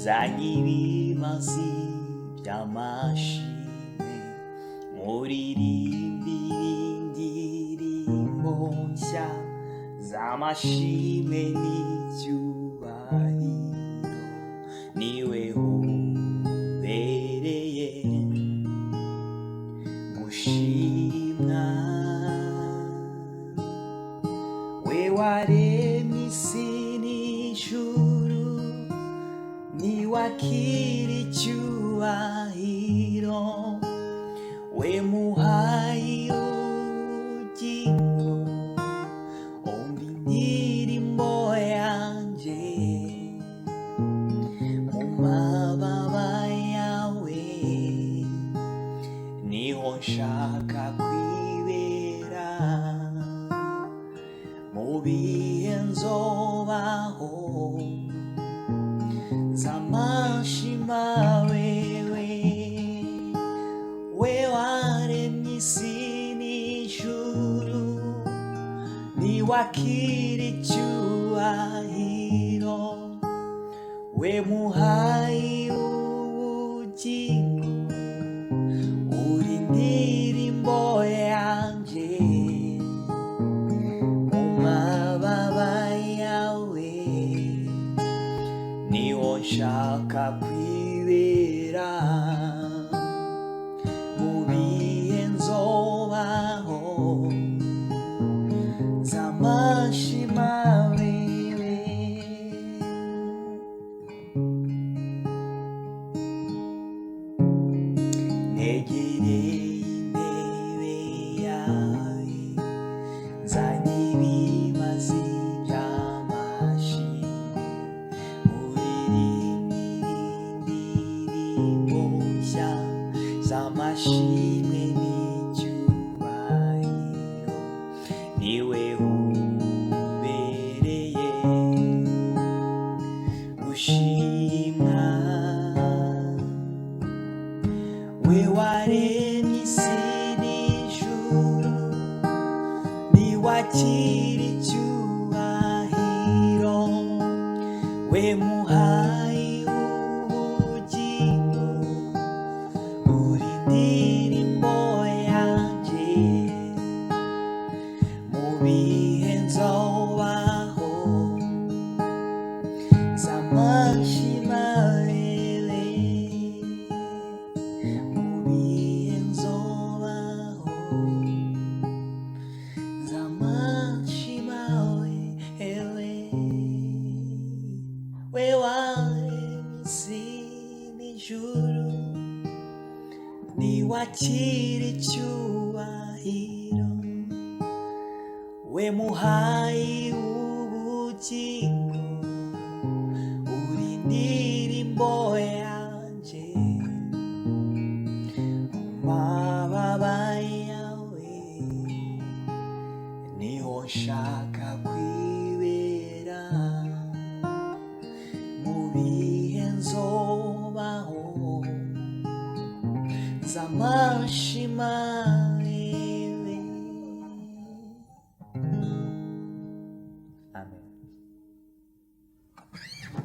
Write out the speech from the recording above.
zanye ibimazi by'amashimwe muririmbire indirimbo nshya z'amashimwe n'icyubahiro niwe ubereye gushimwa we waremye isi n'ijuru niwakira icyubahiro we muhaye ubugingo umva indirimbo yanjye mu mababa yawe niho nshaka kwibera mu bihe nzobaho z'amashima wewe we waremye isi n'ijuru niwakira icyubahiro we muhaye ubugingo uri indirimbo yanjye mu mababa yawe niho nshaka kwibera mu bihe nzobaho z'amashima wewe negereye intebe yawe nzanye ibimazi by'amashimwe z'amashimwe n'icyubahiro niwe ubereye gushimwa we waremye isi n'ijuru niwakira icyubahiro we muhaye ubugingo uri indirimbo yanjye mu bihe nzobaho z'amashima wewe mu bihe nzobaho z'amashima wewe we waremye isi n'ijuru niwakira icyubahiro we muhaye ubugingo uri indirimbo yanjye mu mababa yawe niho nshaka kwibera mu bihe nzobaho z'amashima